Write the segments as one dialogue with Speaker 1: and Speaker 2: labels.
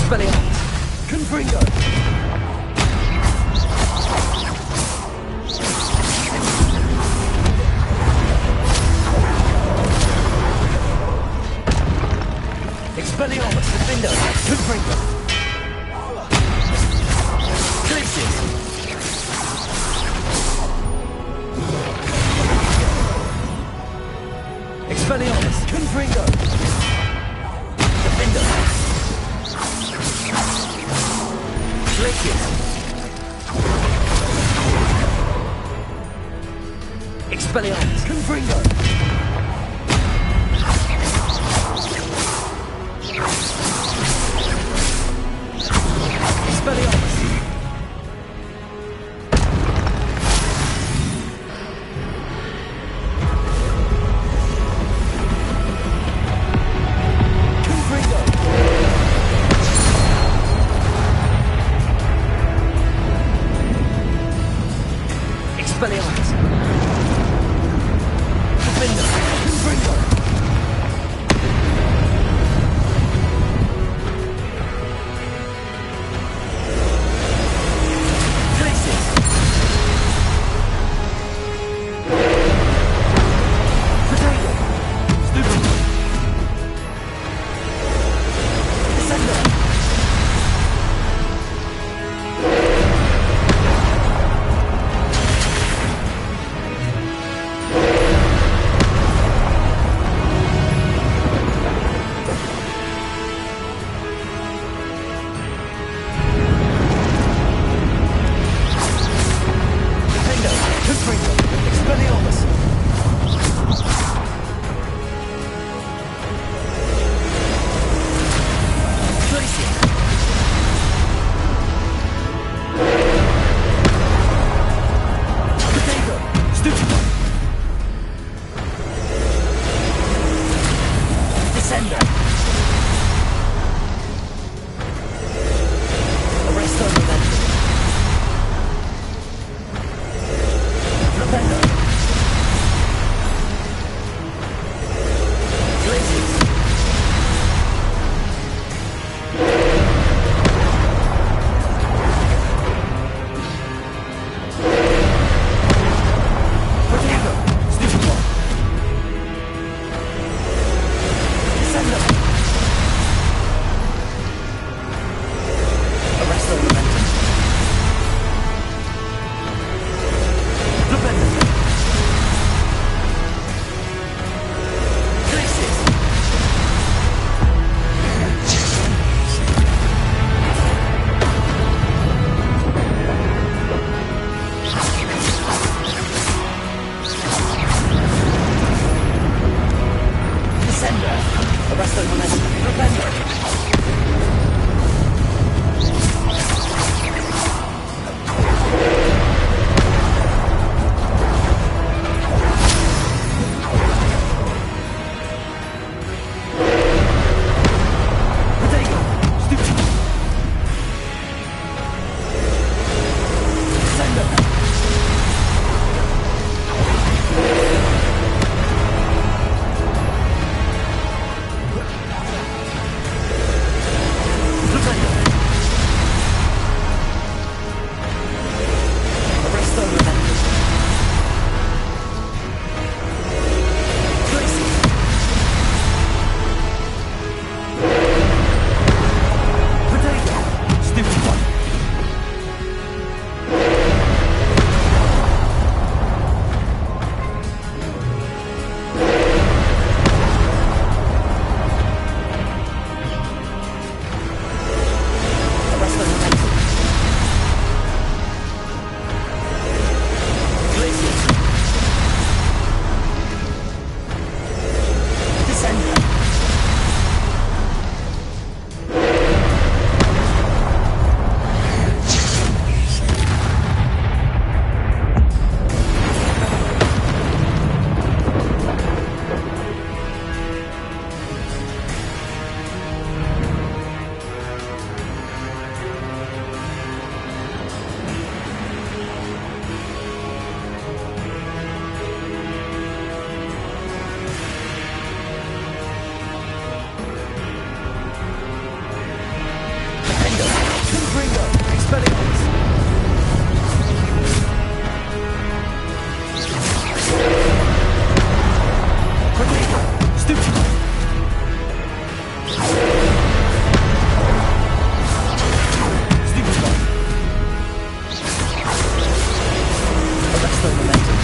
Speaker 1: Expelliarmus. Confringo. Expelliarmus. Defendo. Confringo. Glitches. Expelliarmus. Confringo. Defendo. Glitches. Expelliarmus. Confringo. Expelliarmus. Confringo. Expelliarmus. Expelliarmus. Quadriga. Stupid. Stupid. Arresto momentum.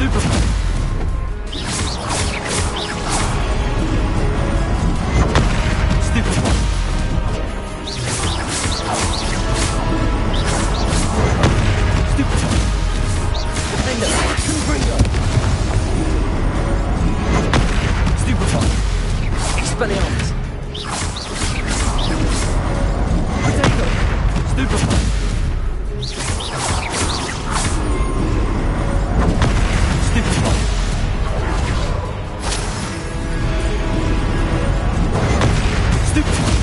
Speaker 1: Stupid one. Stupid one. Stupid one. Defender. Confringo. Stupid one. Expelliarmus. Potato. Stupid one. Stupid one. Stupid one.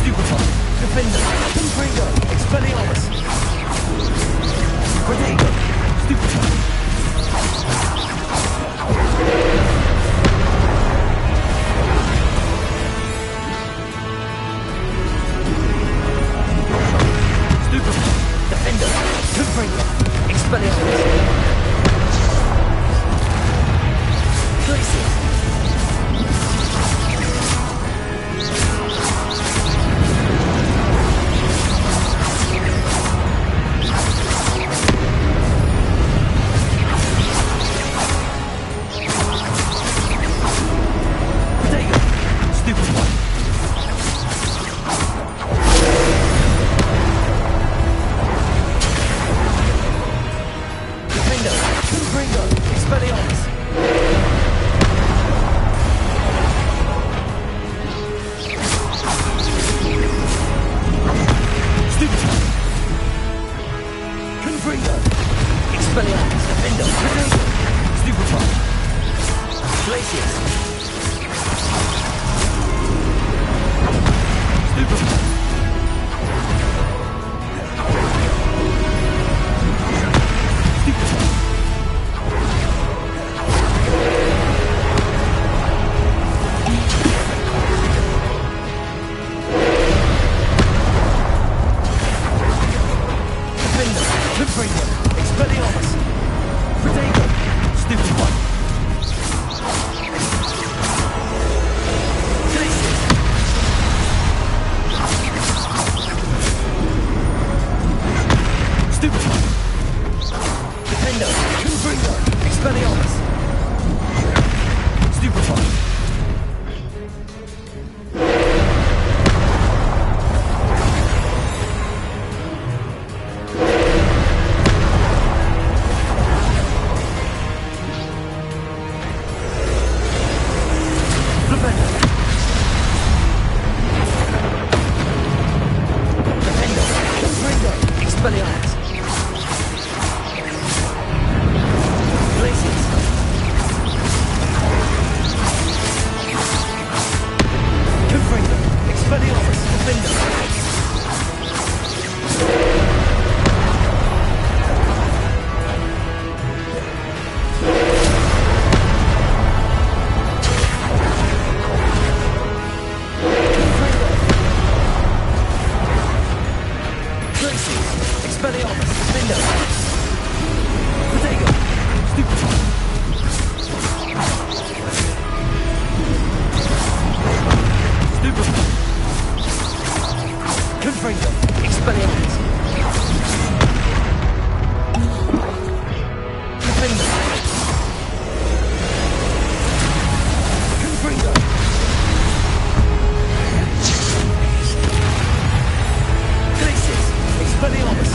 Speaker 1: Stupid one. Defender. Confringo. Expelliarmus. Potato. Stupid one. Defender, Confringo, Expelliarmus. Glacier. Potato, stupid one. Confringo, Expelliarmus. Stupid one. Confringo, Expelliarmus. Defender, Potato. Stupid one. Glacius. Stupid one. Stupid one. Confringo, Expelliarmus. Potato. Stupid one. Glacius. Stupid one. Defender. Confringo, Expelliarmus. Stupid one. Expelliarmus. Glacius. Confringo. Expelliarmus. Defender. Expelliarmus, Defender. Potato. Stupid one. Stupid one. Confringo. Expelliarmus. Defender. Confringo. Glacius. Expelliarmus.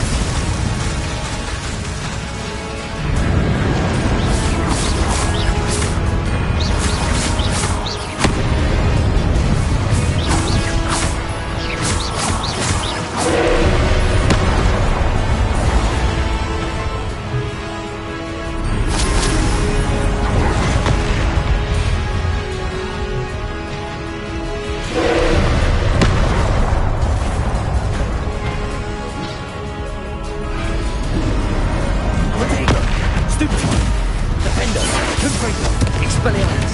Speaker 1: Expelliarmus.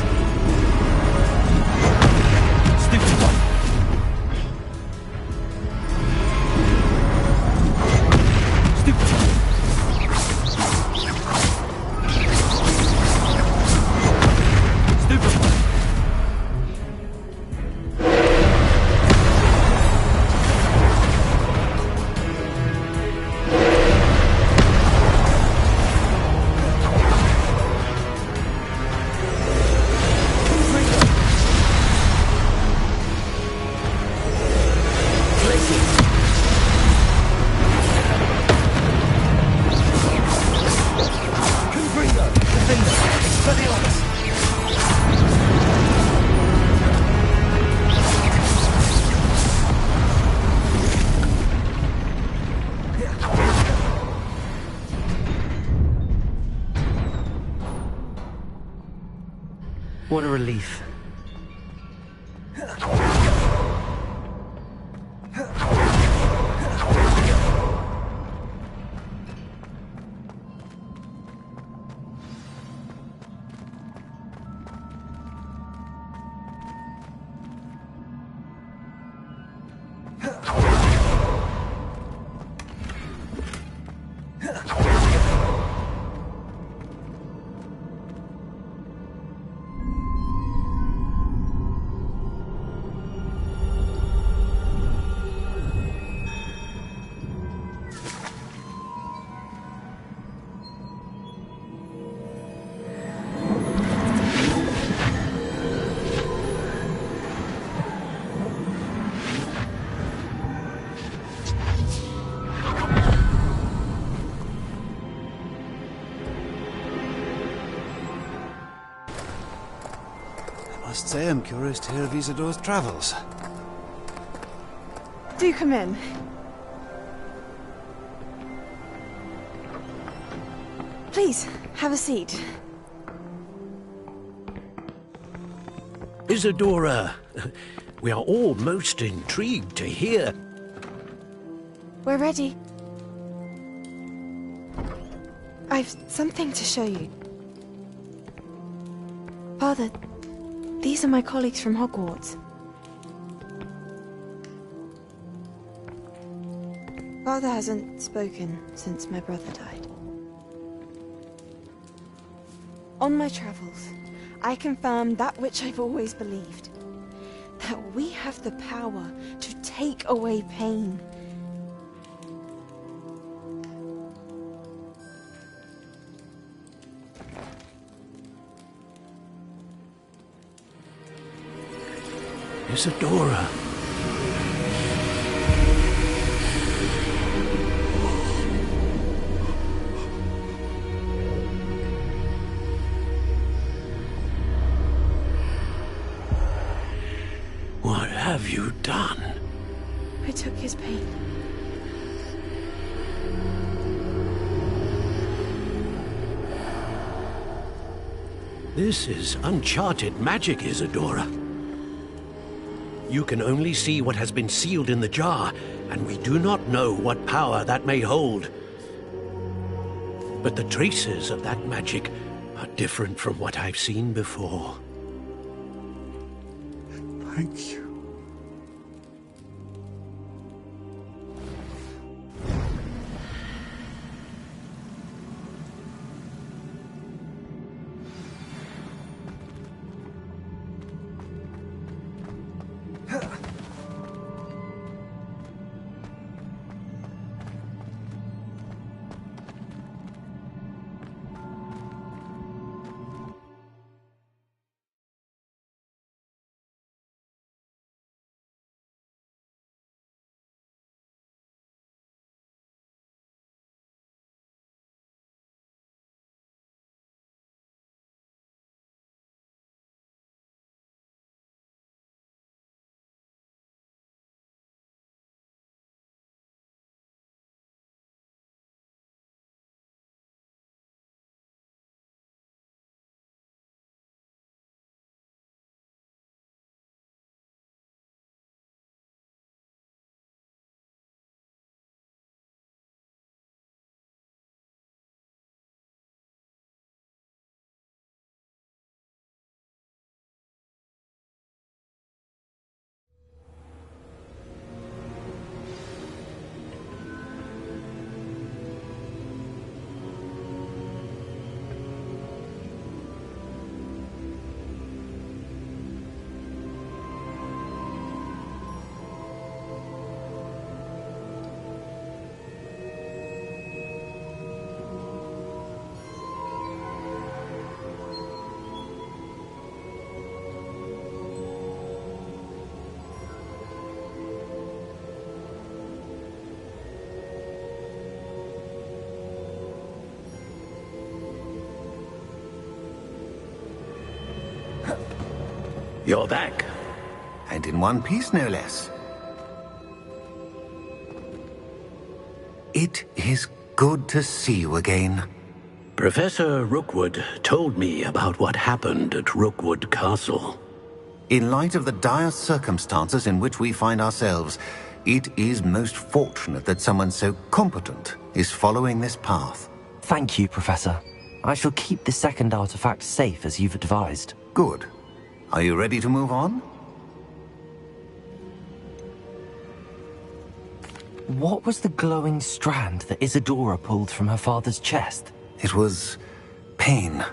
Speaker 1: Stupid one. Stupid one. Stupid one. What a relief.
Speaker 2: I must say I'm curious to hear of Isadore's travels.
Speaker 3: Do come in. Please, have a seat.
Speaker 4: Isadora, we are all most intrigued to hear.
Speaker 3: We're ready. I've something to show you. Father, these are my colleagues from Hogwarts. Father hasn't spoken since my brother died. On my travels, I confirmed that which I've always believed. That we have the power to take away pain.
Speaker 4: Isadora. What have you done?
Speaker 3: I took his pain.
Speaker 4: This is uncharted magic, Isadora. You can only see what has been sealed in the jar, and we do not know what power that may hold. But the traces of that magic are different from what I've seen before.
Speaker 2: Thank you.
Speaker 4: You're back.
Speaker 5: And in one piece, no less. It is good to see you again.
Speaker 4: Professor Rookwood told me about what happened at Rookwood Castle.
Speaker 5: In light of the dire circumstances in which we find ourselves, it is most fortunate that someone so competent is following this path.
Speaker 6: Thank you, Professor. I shall keep the second artifact safe as you've advised.
Speaker 5: Good. Are you ready to move on?
Speaker 6: What was the glowing strand that Isadora pulled from her father's chest?
Speaker 5: It was pain.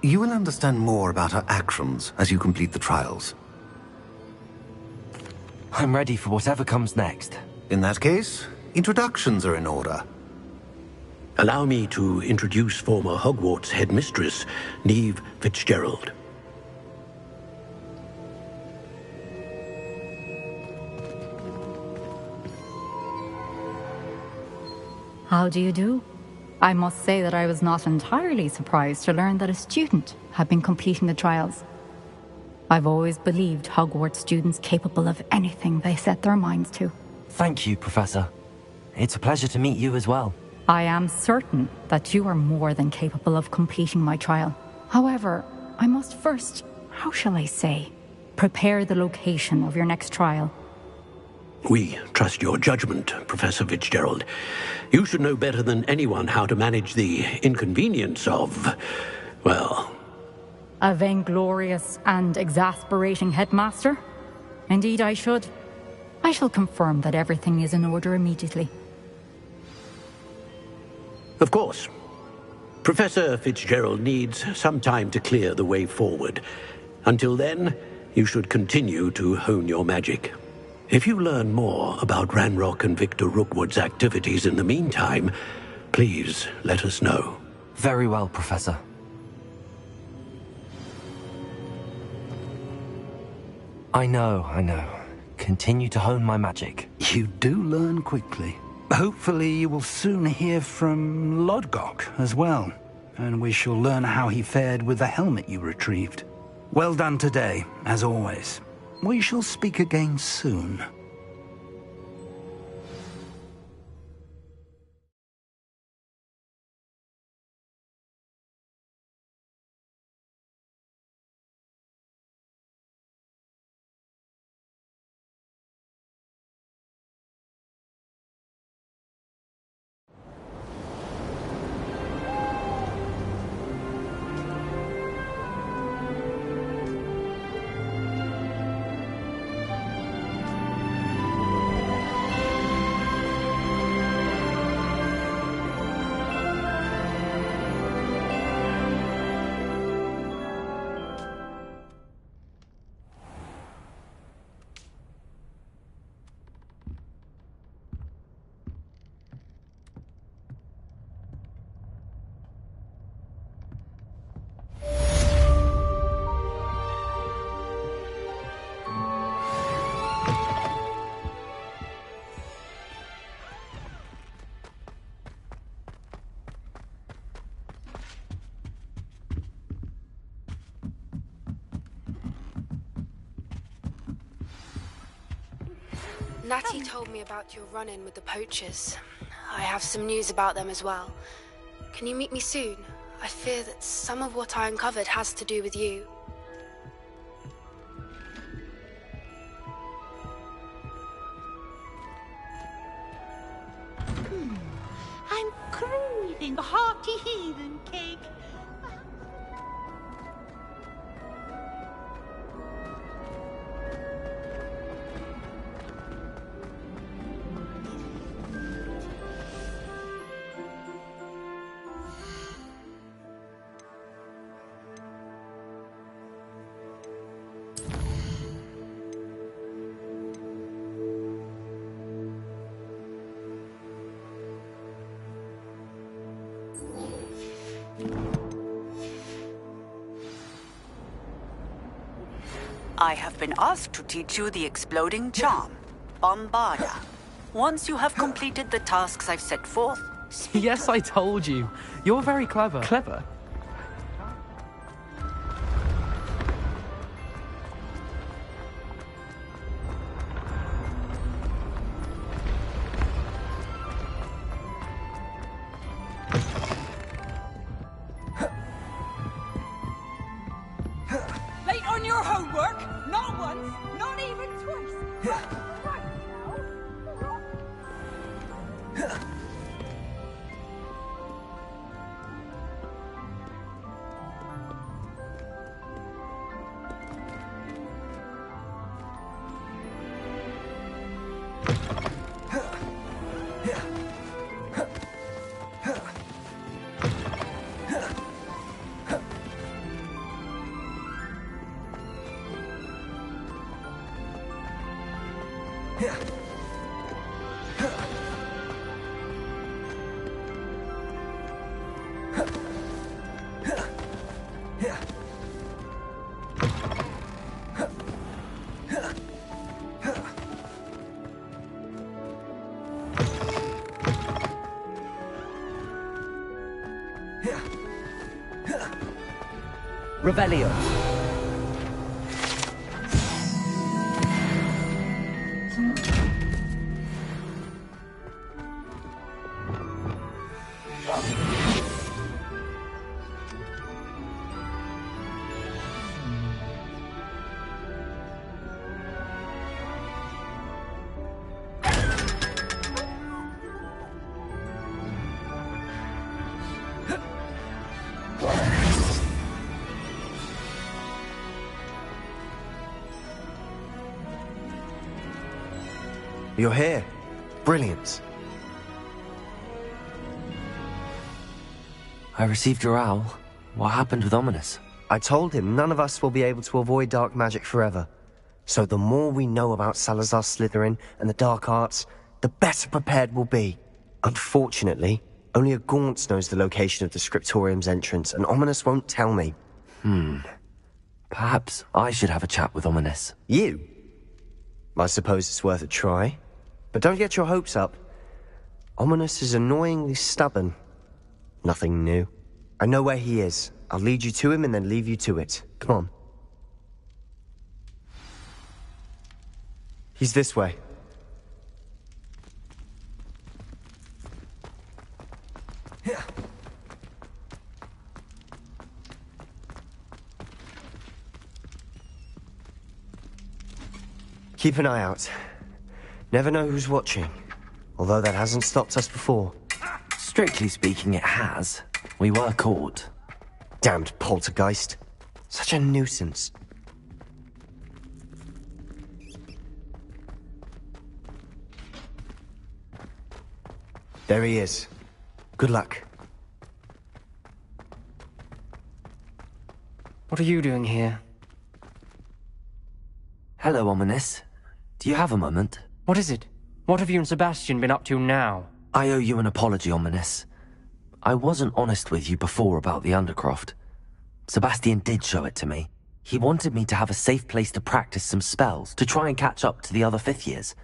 Speaker 5: You will understand more about her actions as you complete the trials.
Speaker 6: I'm ready for whatever comes next.
Speaker 5: In that case, introductions are in order.
Speaker 4: Allow me to introduce former Hogwarts headmistress, Neve Fitzgerald.
Speaker 7: How do you do? I must say that I was not entirely surprised to learn that a student had been completing the trials. I've always believed Hogwarts students capable of anything they set their minds to.
Speaker 6: Thank you, Professor. It's a pleasure to meet you as well.
Speaker 7: I am certain that you are more than capable of completing my trial. However, I must first, how shall I say, prepare the location of your next trial.
Speaker 4: We trust your judgment, Professor Fitzgerald. You should know better than anyone how to manage the inconvenience of, well...
Speaker 7: A vainglorious and exasperating headmaster? Indeed I should. I shall confirm that everything is in order immediately.
Speaker 4: Of course. Professor Fitzgerald needs some time to clear the way forward. Until then, you should continue to hone your magic. If you learn more about Ranrock and Victor Rookwood's activities in the meantime, please let us know.
Speaker 6: Very well, Professor. I know. Continue to hone my magic.
Speaker 8: You do learn quickly. Hopefully you will soon hear from Lodgok as well, and we shall learn how he fared with the helmet you retrieved. Well done today, as always. We shall speak again soon.
Speaker 9: Natty told me about your run-in with the poachers. I have some news about them as well. Can you meet me soon? I fear that some of what I uncovered has to do with you.
Speaker 10: I'm craving a hearty heathen cake.
Speaker 11: I have been asked to teach you the exploding charm, Bombarda. Once you have completed the tasks I've set forth...
Speaker 12: Yes, I told you. You're very clever. Clever? Revelio.
Speaker 13: You're here. Brilliant.
Speaker 6: I received your owl. What happened with Ominous?
Speaker 13: I told him none of us will be able to avoid dark magic forever. So the more we know about Salazar Slytherin and the dark arts, the better prepared we'll be. Unfortunately, only a Gaunt knows the location of the Scriptorium's entrance, and Ominous won't tell me.
Speaker 6: Perhaps I should have a chat with Ominous.
Speaker 13: You? I suppose it's worth a try. But don't get your hopes up. Ominous is annoyingly stubborn. Nothing new. I know where he is. I'll lead you to him and then leave you to it. Come on. He's this way. Keep an eye out. Never know who's watching. Although that hasn't stopped us before.
Speaker 6: Strictly speaking, it has. We were caught.
Speaker 13: Damned poltergeist. Such a nuisance. There he is. Good luck.
Speaker 12: What are you doing here?
Speaker 6: Hello, Ominous. Do you have a moment?
Speaker 12: What is it? What have you and Sebastian been up to now?
Speaker 6: I owe you an apology, Ominous. I wasn't honest with you before about the Undercroft. Sebastian did show it to me. He wanted me to have a safe place to practice some spells, to try and catch up to the other fifth years.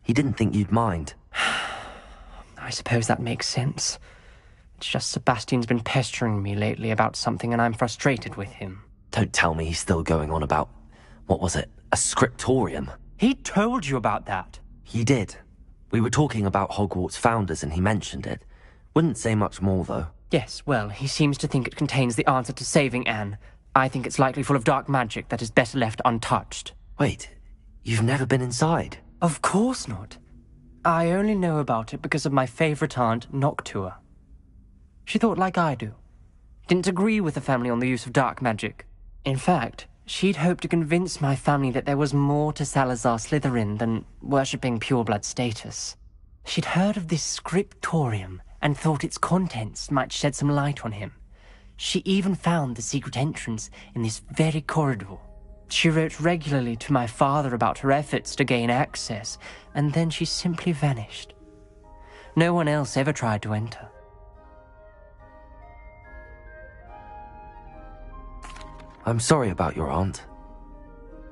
Speaker 6: He didn't think you'd mind.
Speaker 12: I suppose that makes sense. It's just Sebastian's been pestering me lately about something and I'm frustrated with him.
Speaker 6: Don't tell me he's still going on about, what was it, a scriptorium?
Speaker 12: He told you about that.
Speaker 6: He did. We were talking about Hogwarts founders and he mentioned it. Wouldn't say much more, though.
Speaker 12: Yes, well, he seems to think it contains the answer to saving Anne. I think it's likely full of dark magic that is better left untouched.
Speaker 6: Wait, you've never been inside?
Speaker 12: Of course not. I only know about it because of my favourite aunt, Noctua. She thought like I do. Didn't agree with the family on the use of dark magic. In fact, she'd hoped to convince my family that there was more to Salazar Slytherin than worshipping pureblood status. She'd heard of this scriptorium and thought its contents might shed some light on him. She even found the secret entrance in this very corridor. She wrote regularly to my father about her efforts to gain access, and then she simply vanished. No one else ever tried to enter.
Speaker 6: I'm sorry about your aunt.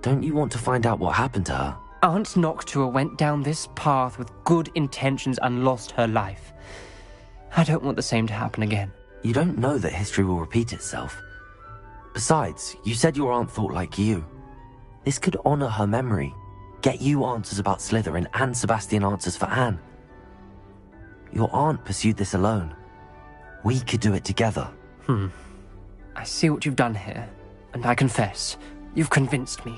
Speaker 6: Don't you want to find out what happened to her?
Speaker 12: Aunt Noctua went down this path with good intentions and lost her life. I don't want the same to happen again.
Speaker 6: You don't know that history will repeat itself. Besides, you said your aunt thought like you. This could honor her memory, get you answers about Slytherin and Sebastian answers for Anne. Your aunt pursued this alone. We could do it together.
Speaker 12: I see what you've done here, and I confess, you've convinced me.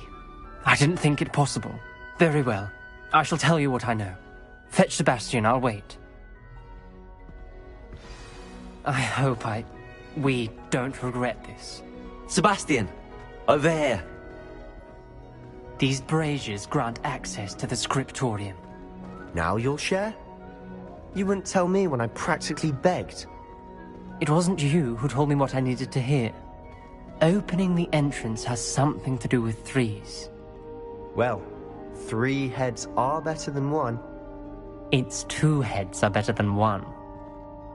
Speaker 12: I didn't think it possible. Very well. I shall tell you what I know. Fetch Sebastian, I'll wait. I hope we don't regret this.
Speaker 6: Sebastian! Over here!
Speaker 12: These braziers grant access to the scriptorium.
Speaker 13: Now you'll share? You wouldn't tell me when I practically begged.
Speaker 12: It wasn't you who told me what I needed to hear. Opening the entrance has something to do with threes.
Speaker 13: Well, 3 heads are better than 1.
Speaker 12: It's 2 heads are better than 1.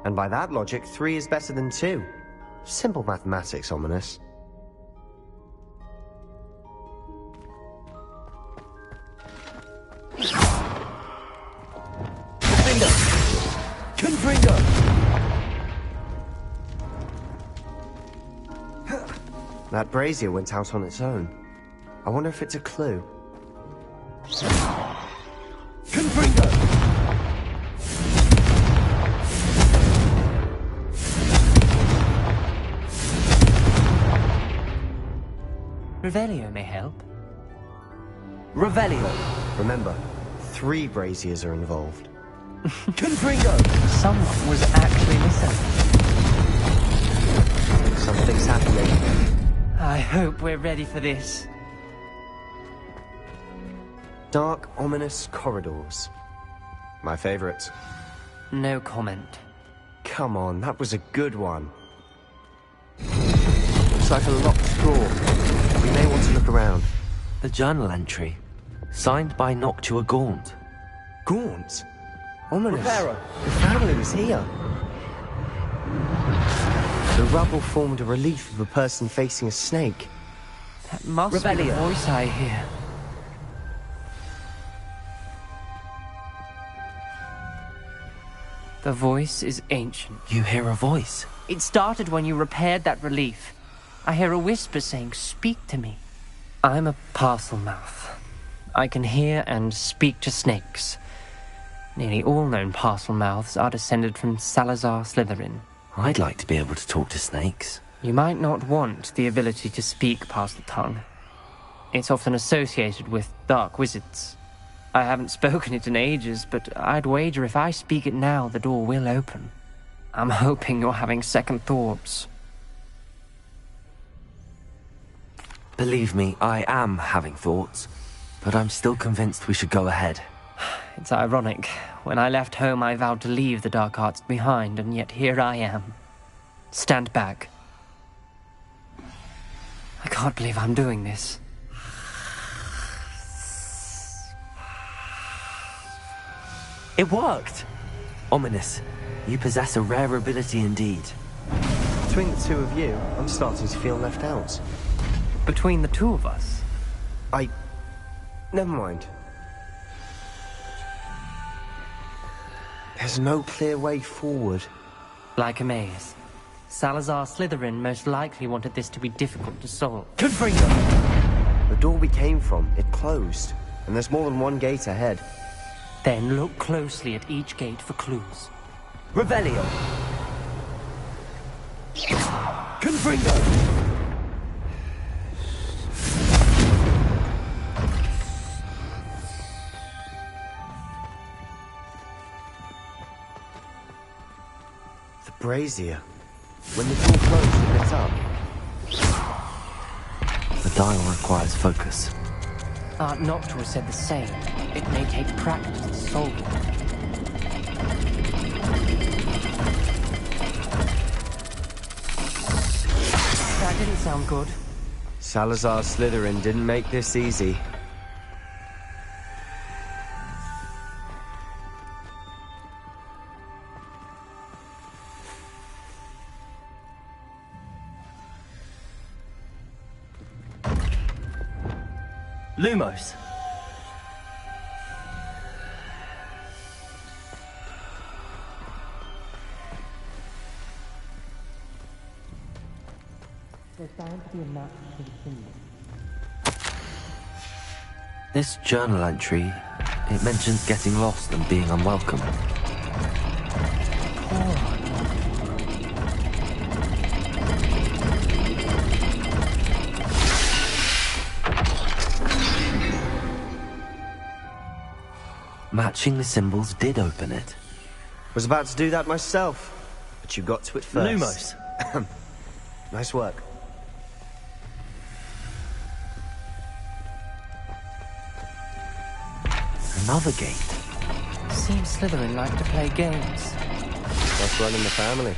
Speaker 13: And by that logic, 3 is better than 2. Simple mathematics, Ominous.
Speaker 1: Confringo!
Speaker 13: That brazier went out on its own. I wonder if it's a clue.
Speaker 1: Confringo!
Speaker 12: Revelio may help.
Speaker 13: Revelio! Remember, 3 braziers are involved.
Speaker 1: Confringo!
Speaker 12: Someone was actually missing.
Speaker 13: Something's happening.
Speaker 12: I hope we're ready for this.
Speaker 13: Dark, ominous corridors. My favorite.
Speaker 12: No comment.
Speaker 13: Come on, that was a good one. Looks like a locked door. We may want to look around.
Speaker 6: The journal entry, signed by Noctua Gaunt.
Speaker 13: Gaunt? Ominous.
Speaker 1: Reparo.
Speaker 13: The family was here. The rubble formed a relief of a person facing a snake.
Speaker 12: That must be the voice I hear. The voice is ancient.
Speaker 6: You hear a voice?
Speaker 12: It started when you repaired that relief. I hear a whisper saying, "Speak to me." I'm a parcel mouth. I can hear and speak to snakes. Nearly all known parcel mouths are descended from Salazar Slytherin.
Speaker 6: I'd like to be able to talk to snakes.
Speaker 12: You might not want the ability to speak parcel tongue. It's often associated with dark wizards. I haven't spoken it in ages, but I'd wager if I speak it now, the door will open. I'm hoping you're having second thoughts.
Speaker 6: Believe me, I am having thoughts, but I'm still convinced we should go ahead.
Speaker 12: It's ironic. When I left home, I vowed to leave the dark arts behind, and yet here I am. Stand back. I can't believe I'm doing this.
Speaker 6: It worked! Ominous. You possess a rare ability indeed.
Speaker 13: Between the two of you, I'm starting to feel left out.
Speaker 12: Between the two of us?
Speaker 13: Never mind. There's no clear way forward.
Speaker 12: Like a maze. Salazar Slytherin most likely wanted this to be difficult to solve.
Speaker 1: Confringo!
Speaker 13: The door we came from, it closed. And there's more than one gate ahead.
Speaker 12: Then look closely at each gate for clues.
Speaker 1: Revelio! Confringo!
Speaker 13: Brazier. When the door closed, it lit up.
Speaker 6: The dial requires focus.
Speaker 12: Art Noctua said the same. It may take practice to solve it. That didn't sound good.
Speaker 13: Salazar Slytherin didn't make this easy.
Speaker 1: Lumos.
Speaker 6: This journal entry, it mentions getting lost and being unwelcome. Matching the symbols did open it.
Speaker 13: Was about to do that myself, but you got to it first.
Speaker 1: Lumos.
Speaker 13: Nice work.
Speaker 6: Another gate.
Speaker 12: Seems Slytherin like to play games.
Speaker 13: That's running the family.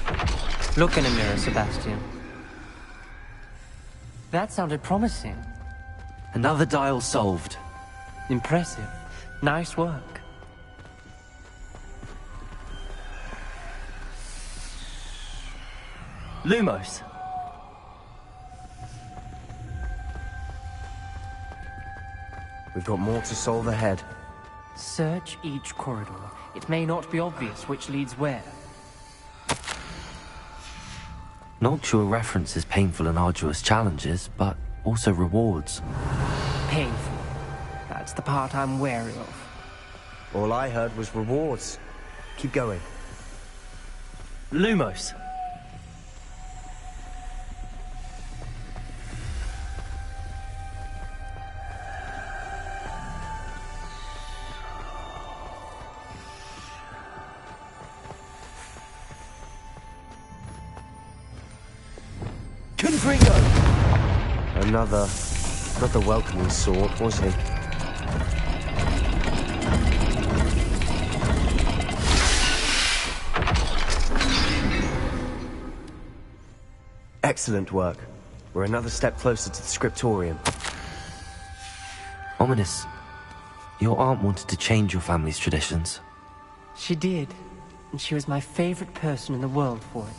Speaker 12: Look in a mirror, Sebastian. That sounded promising.
Speaker 6: Another dial solved.
Speaker 12: Impressive. Nice work.
Speaker 1: Lumos.
Speaker 13: We've got more to solve ahead.
Speaker 12: Search each corridor. It may not be obvious which leads where.
Speaker 6: Noctua references painful and arduous challenges, but also rewards.
Speaker 12: Painful. That's the part I'm wary of.
Speaker 13: All I heard was rewards. Keep going.
Speaker 1: Lumos. Confringo.
Speaker 13: Another... not the welcoming sort, was he? Excellent work. We're another step closer to the scriptorium.
Speaker 6: Ominous. Your aunt wanted to change your family's traditions.
Speaker 12: She did, and she was my favorite person in the world for it.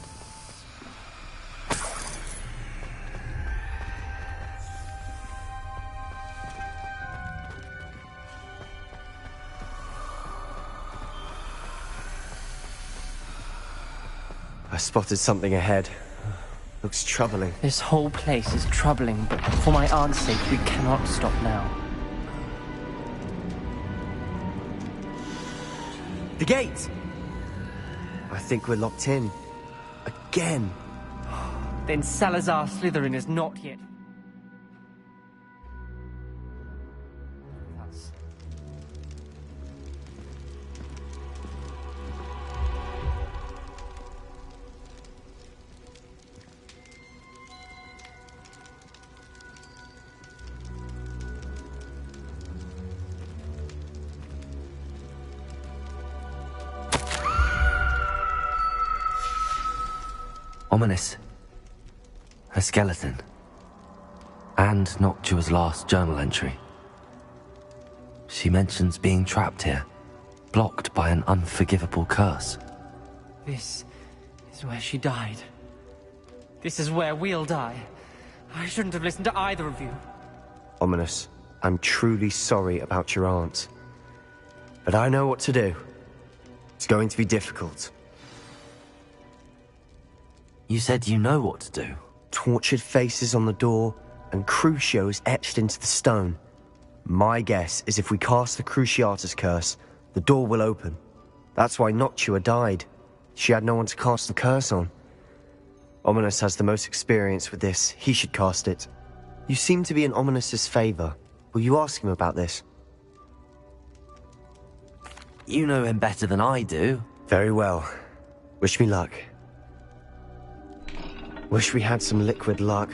Speaker 13: I spotted something ahead. Looks troubling.
Speaker 12: This whole place is troubling, but for my aunt's sake, we cannot stop now.
Speaker 13: The gate! I think we're locked in. Again.
Speaker 12: Then Salazar Slytherin is not yet.
Speaker 6: Ominous. A skeleton. And Noctua's last journal entry. She mentions being trapped here, blocked by an unforgivable curse.
Speaker 12: This is where she died. This is where we'll die. I shouldn't have listened to either of you.
Speaker 13: Ominous, I'm truly sorry about your aunt. But I know what to do. It's going to be difficult.
Speaker 6: You said you know what to do.
Speaker 13: Tortured faces on the door, and Crucios etched into the stone. My guess is if we cast the Cruciatus curse, the door will open. That's why Noctua died. She had no one to cast the curse on. Ominous has the most experience with this. He should cast it. You seem to be in Ominous's favor. Will you ask him about this?
Speaker 6: You know him better than I do.
Speaker 13: Very well. Wish me luck. Wish we had some liquid luck.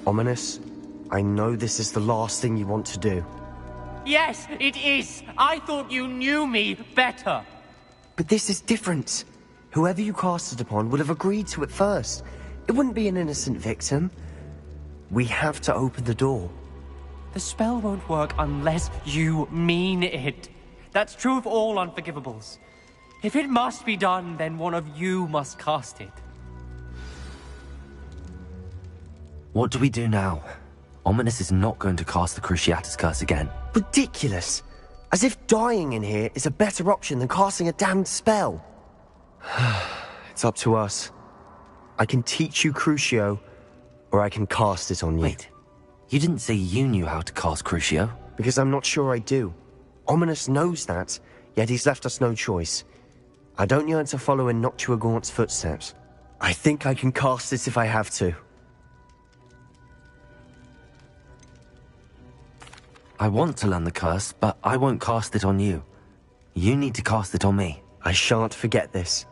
Speaker 13: Ominous, I know this is the last thing you want to do.
Speaker 12: Yes, it is! I thought you knew me better!
Speaker 13: But this is different. Whoever you cast it upon would have agreed to it first. It wouldn't be an innocent victim. We have to open the door.
Speaker 12: The spell won't work unless you mean it. That's true of all unforgivables. If it must be done, then one of you must cast it.
Speaker 6: What do we do now? Ominous is not going to cast the Cruciatus curse again.
Speaker 13: Ridiculous! As if dying in here is a better option than casting a damned spell. It's up to us. I can teach you Crucio, or I can cast it on you.
Speaker 6: Wait, you didn't say you knew how to cast Crucio?
Speaker 13: Because I'm not sure I do. Ominous knows that, yet he's left us no choice. I don't yearn to follow in Noctua Gaunt's footsteps. I think I can cast it if I have to.
Speaker 6: I want to learn the curse, but I won't cast it on you. You need to cast it on me.
Speaker 13: I shan't forget this.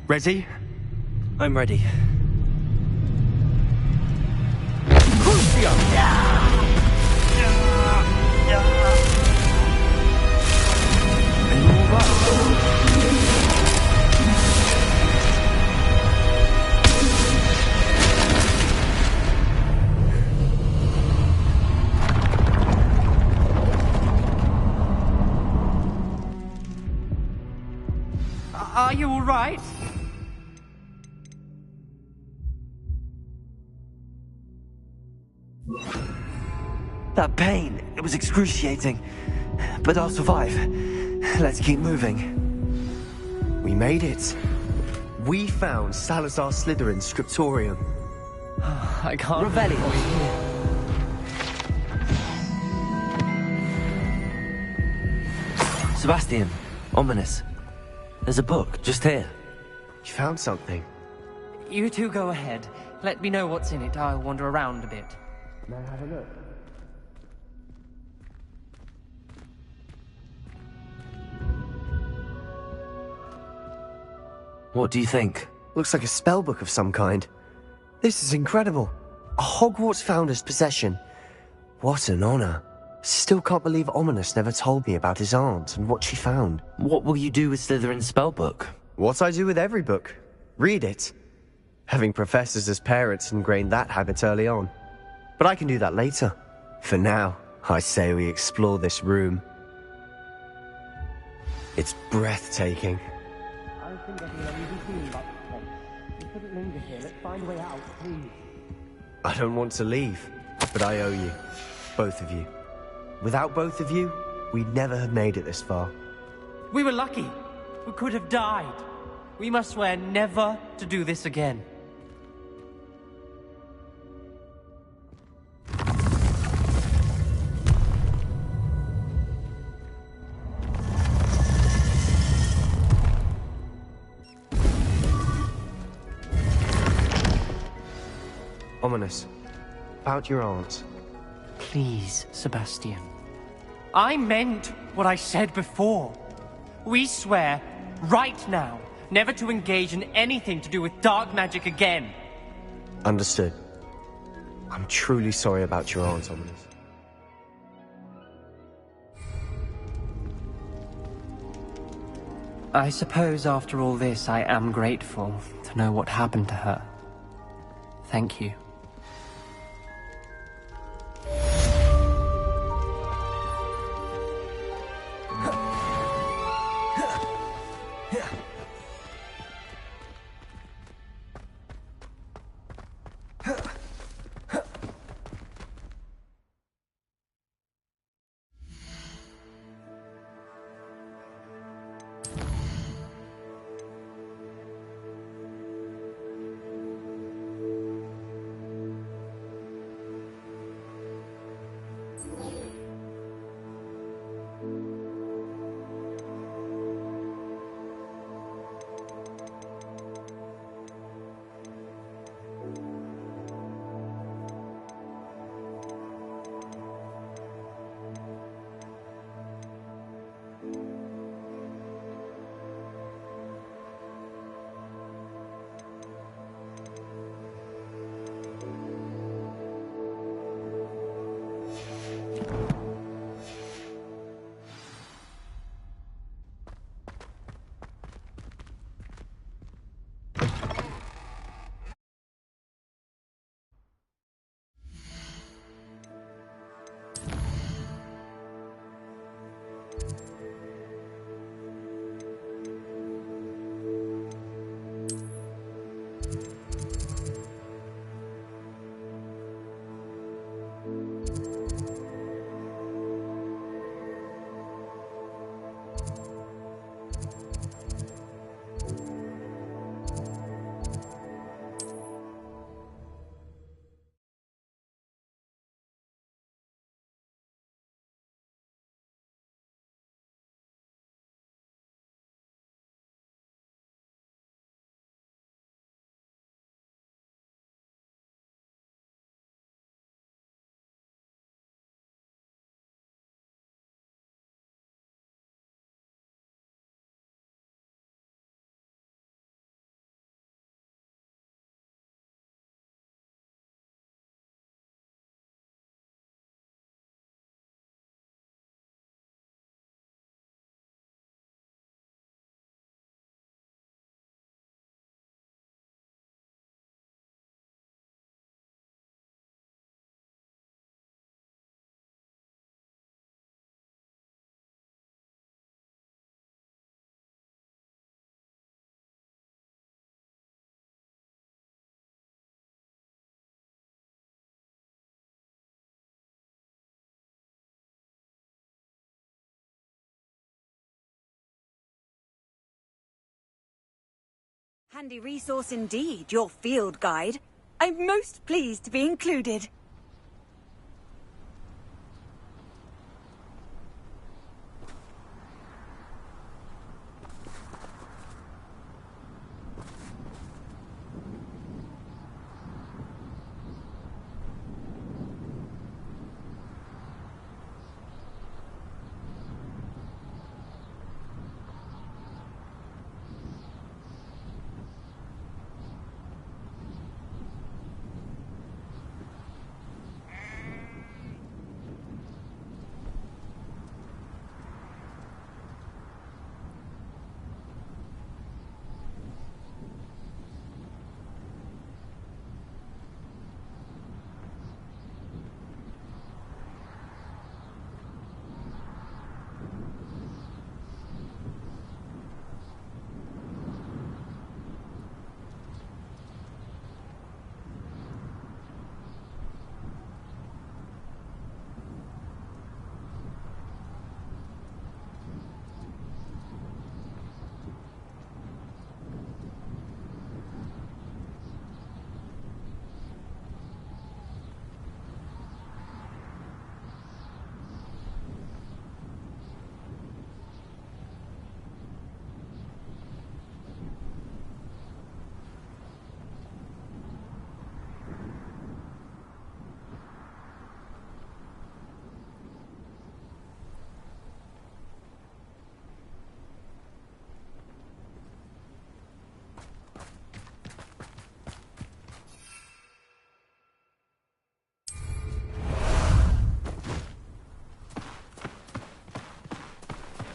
Speaker 8: Ready?
Speaker 6: I'm ready.
Speaker 12: Are you all right?
Speaker 6: That pain, it was excruciating. But I'll survive. Let's keep moving.
Speaker 13: We made it. We found Salazar Slytherin's scriptorium.
Speaker 12: I can't...
Speaker 6: Revelio. Sebastian, ominous. There's a book, just here.
Speaker 13: You found something?
Speaker 12: You two go ahead. Let me know what's in it. I'll wander around a bit.
Speaker 13: May I have a look?
Speaker 6: What do you think?
Speaker 13: Looks like a spellbook of some kind. This is incredible. A Hogwarts founder's possession. What an honor. Still can't believe Ominous never told me about his aunt and what she found.
Speaker 6: What will you do with Slytherin's spellbook?
Speaker 13: What I do with every book. Read it. Having professors as parents ingrained that habit early on. But I can do that later. For now, I say we explore this room. It's breathtaking.
Speaker 12: I've been getting an uneasy feeling about this place. We shouldn't linger here. Let's find a way out, please.
Speaker 13: I don't want to leave, but I owe you. Both of you. Without both of you, we'd never have made it this far.
Speaker 12: We were lucky. We could have died. We must swear never to do this again.
Speaker 13: Ominous. About your aunt.
Speaker 12: Please, Sebastian. I meant what I said before. We swear, right now, never to engage in anything to do with dark magic again.
Speaker 13: Understood. I'm truly sorry about your aunt, Ominous.
Speaker 12: I suppose after all this, I am grateful to know what happened to her. Thank you.
Speaker 14: Handy resource indeed, your field guide. I'm most pleased to be included.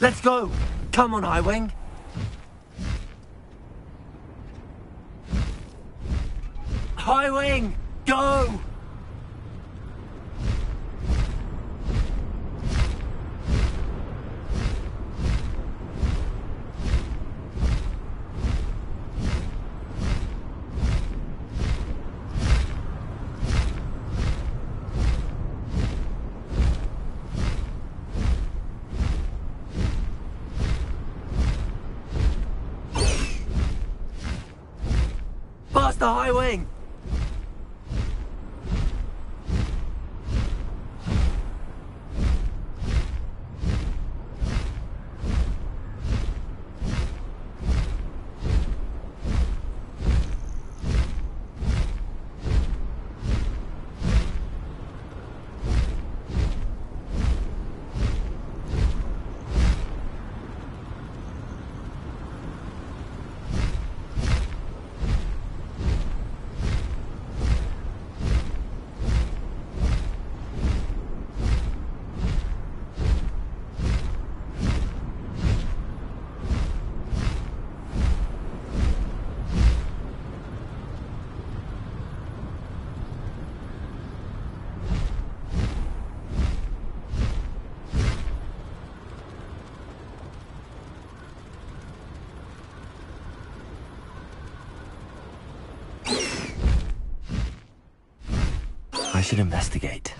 Speaker 6: Let's go! Come on, Highwing! Highwing! Go! Past the Highwing! I should investigate.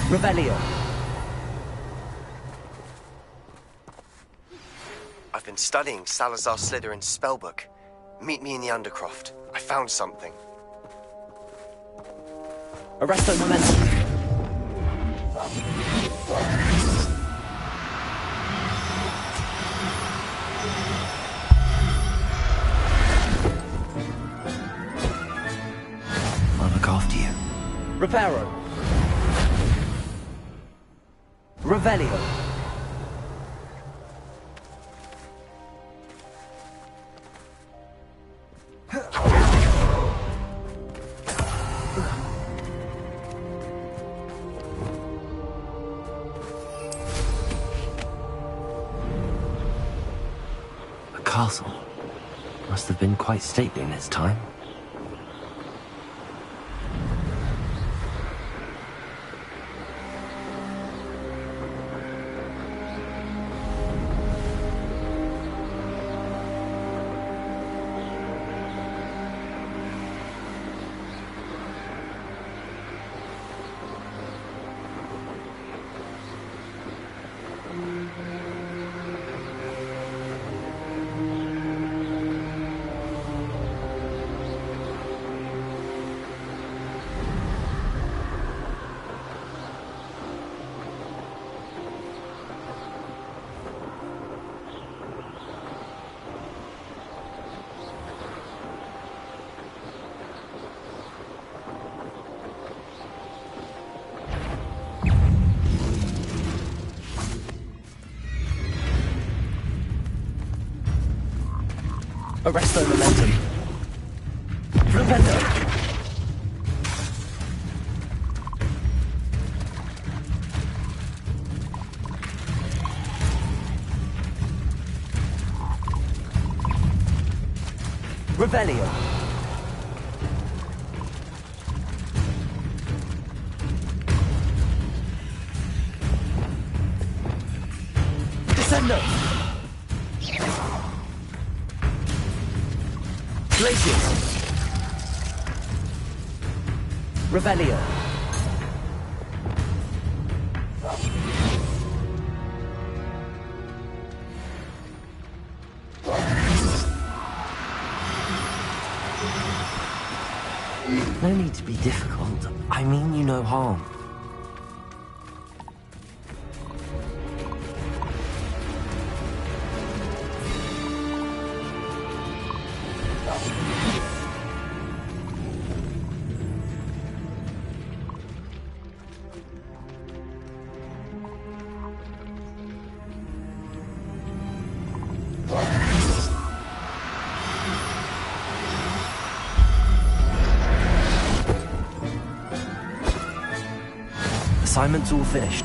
Speaker 12: Revelio.
Speaker 13: I've been studying Salazar Slytherin's spellbook. Meet me in the Undercroft. I found something.
Speaker 12: Arresto Momentum.
Speaker 6: I'll look after you.
Speaker 12: Reparo. Revelio.
Speaker 6: A castle. Must have been quite stately in its time.
Speaker 12: Arresto momentum. Fluvendo. Revelio. Descendo. Glacius. Revelio.
Speaker 6: No need to be difficult. I mean you no harm. Assignment's all finished.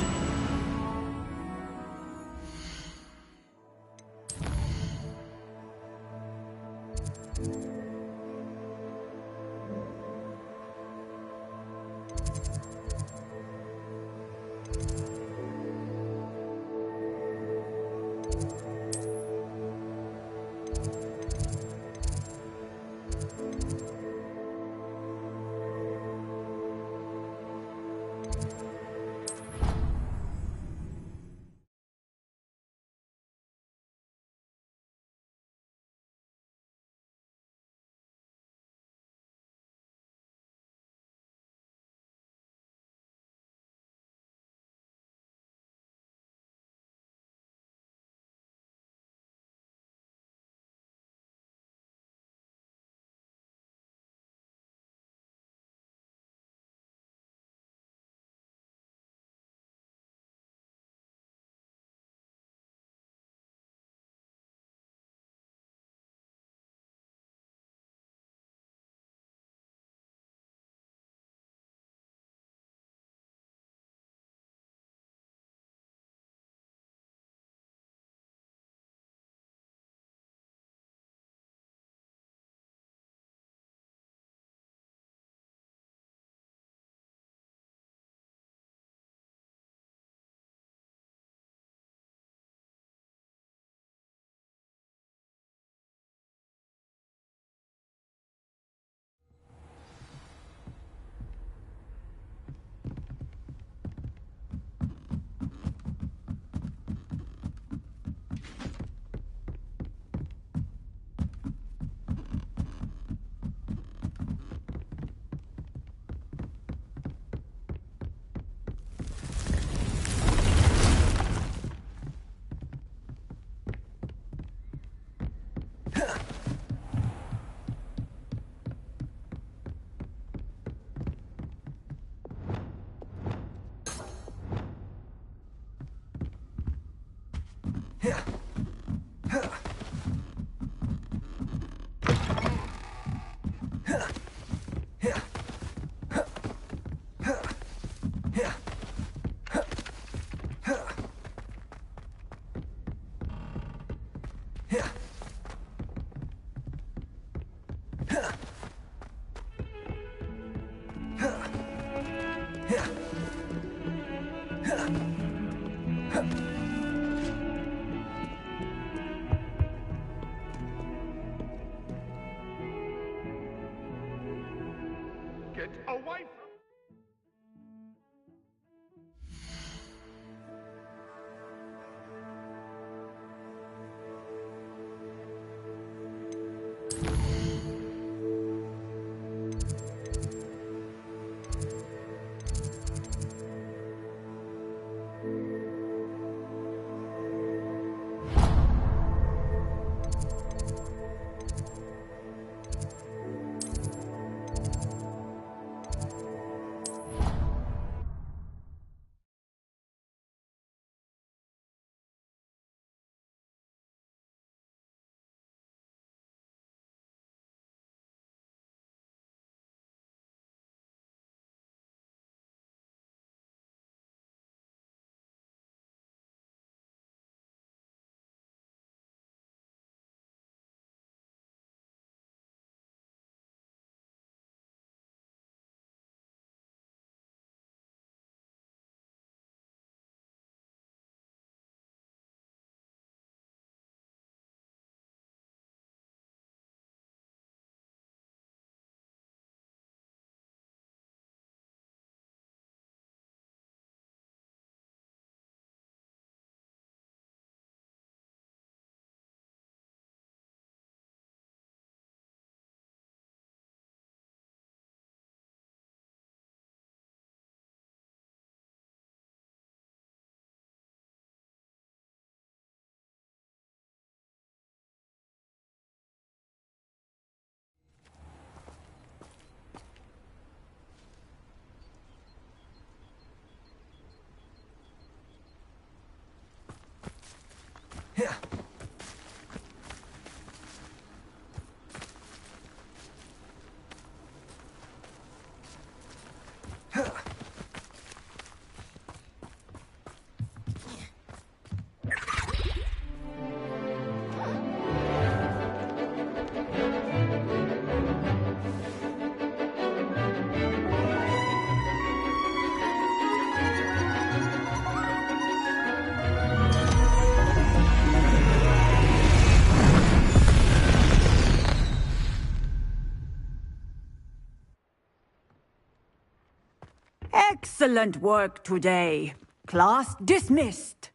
Speaker 11: Excellent work today. Class dismissed.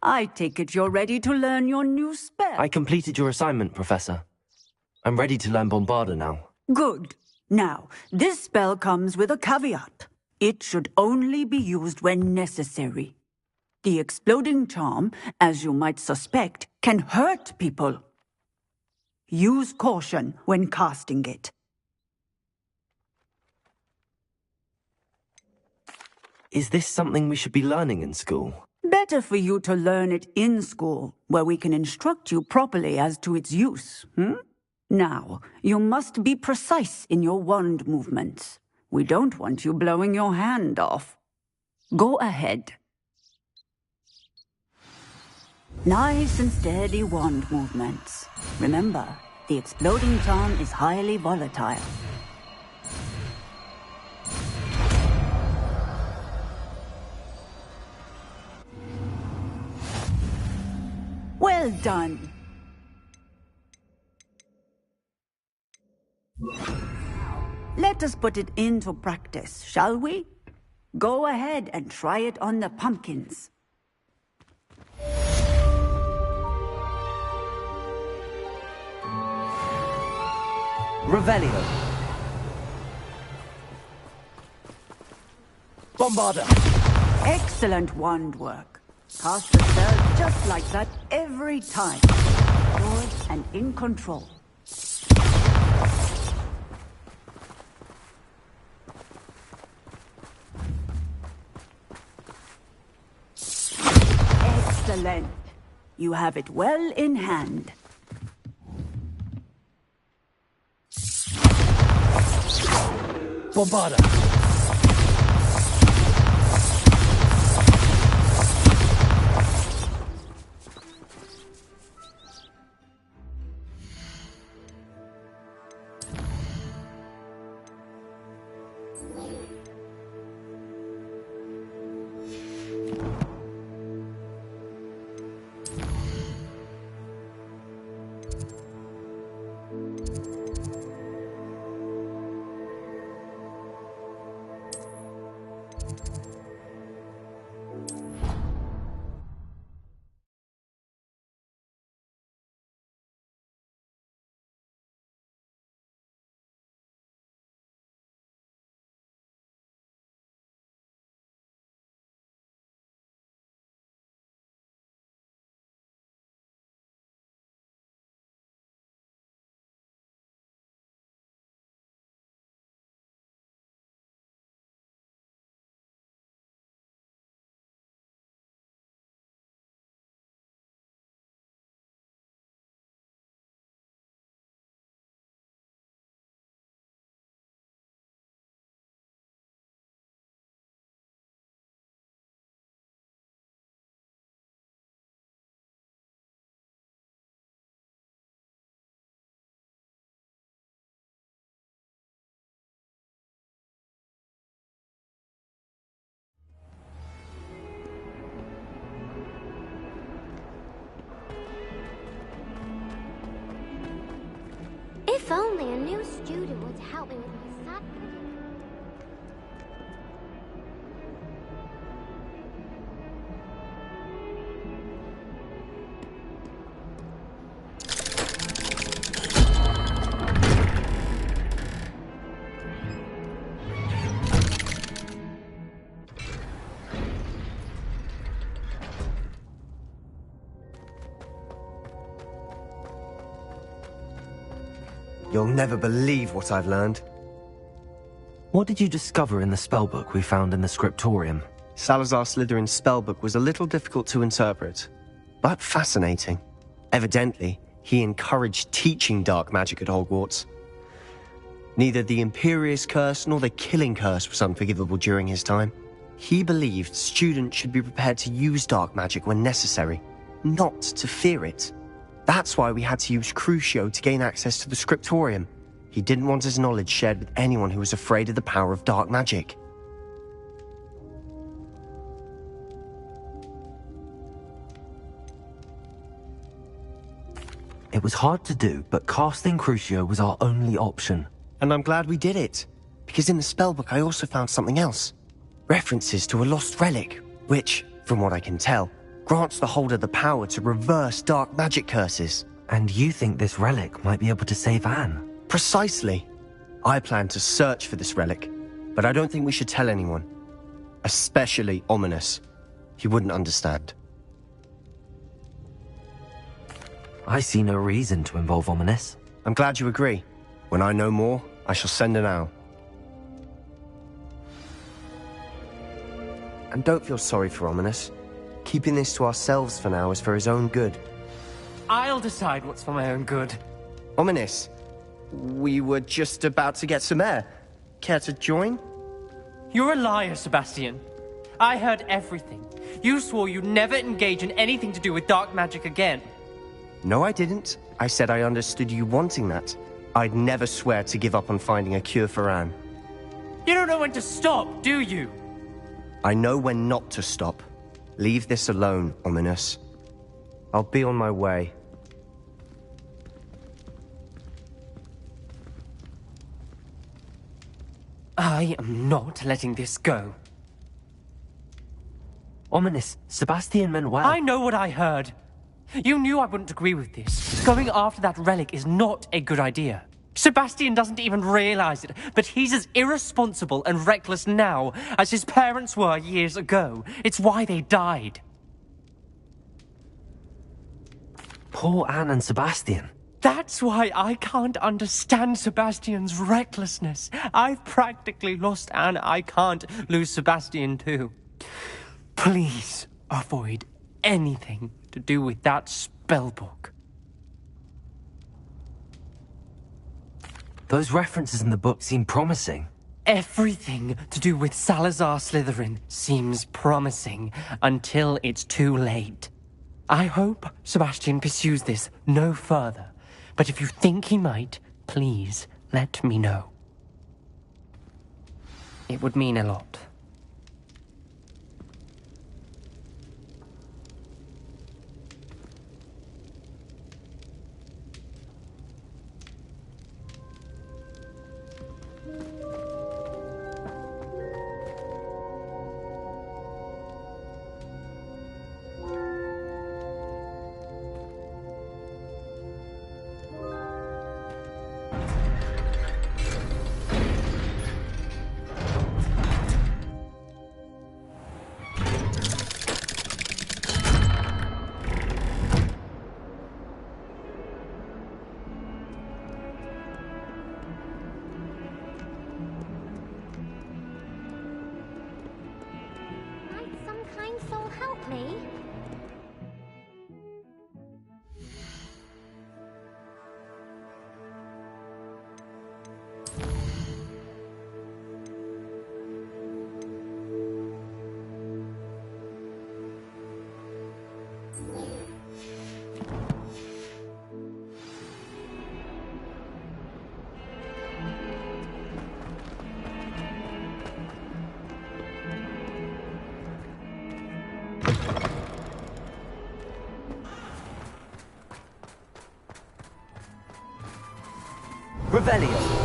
Speaker 11: I take it you're ready to learn your new spell.
Speaker 6: I completed your assignment, Professor. I'm ready to learn Bombarda now.
Speaker 11: Good. Now, this spell comes with a caveat. It should only be used when necessary. The exploding charm, as you might suspect, can hurt people. Use caution when casting it.
Speaker 6: Is this something we should be learning in school?
Speaker 11: Better for you to learn it in school, where we can instruct you properly as to its use. Now, you must be precise in your wand movements. We don't want you blowing your hand off. Go ahead. Nice and steady wand movements. Remember, the exploding charm is highly volatile. Well done. Let us put it into practice, shall we? Go ahead and try it on the pumpkins.
Speaker 6: Revelio. Bombarda.
Speaker 11: Excellent wand work. Cast the spell just like that every time. Good and in control. Excellent. You have it well in hand.
Speaker 6: Bombarda.
Speaker 15: If only a new student would help me with my assignment.
Speaker 13: You'll never believe what I've learned.
Speaker 6: What did you discover in the spellbook we found in the scriptorium?
Speaker 13: Salazar Slytherin's spellbook was a little difficult to interpret, but fascinating. Evidently, he encouraged teaching dark magic at Hogwarts. Neither the Imperious Curse nor the Killing Curse was unforgivable during his time. He believed students should be prepared to use dark magic when necessary, not to fear it. That's why we had to use Crucio to gain access to the scriptorium. He didn't want his knowledge shared with anyone who was afraid of the power of dark magic.
Speaker 6: It was hard to do, but casting Crucio was our only option.
Speaker 13: And I'm glad we did it, because in the spellbook I also found something else. References to a lost relic, which, from what I can tell, grants the holder the power to reverse dark magic curses.
Speaker 6: And you think this relic might be able to save Anne?
Speaker 13: Precisely. I plan to search for this relic, but I don't think we should tell anyone. Especially Ominous. He wouldn't understand.
Speaker 6: I see no reason to involve Ominous.
Speaker 13: I'm glad you agree. When I know more, I shall send an owl. And don't feel sorry for Ominous. Keeping this to ourselves for now is for his own good.
Speaker 12: I'll decide what's for my own good.
Speaker 13: Ominous, we were just about to get some air. Care to join?
Speaker 12: You're a liar, Sebastian. I heard everything. You swore you'd never engage in anything to do with dark magic again.
Speaker 13: No, I didn't. I said I understood you wanting that. I'd never swear to give up on finding a cure for Anne.
Speaker 12: You don't know when to stop, do you?
Speaker 13: I know when not to stop. Leave this alone, Ominous. I'll be on my way.
Speaker 12: I am not letting this go.
Speaker 6: Ominous, Sebastian meant well.
Speaker 12: I know what I heard. You knew I wouldn't agree with this. Going after that relic is not a good idea. Sebastian doesn't even realize it, but he's as irresponsible and reckless now as his parents were years ago. It's why they died.
Speaker 6: Poor Anne and Sebastian.
Speaker 12: That's why I can't understand Sebastian's recklessness. I've practically lost Anne. I can't lose Sebastian too. Please avoid anything to do with that spellbook.
Speaker 6: Those references in the book seem promising.
Speaker 12: Everything to do with Salazar Slytherin seems promising until it's too late. I hope Sebastian pursues this no further, but if you think he might, please let me know. It would mean a lot.
Speaker 1: Revelio.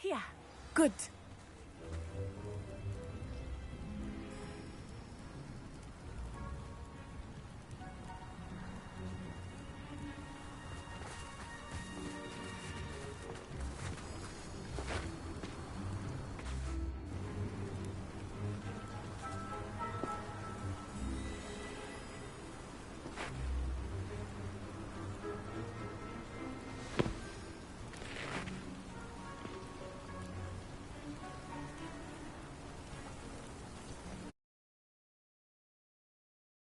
Speaker 14: Here. Good.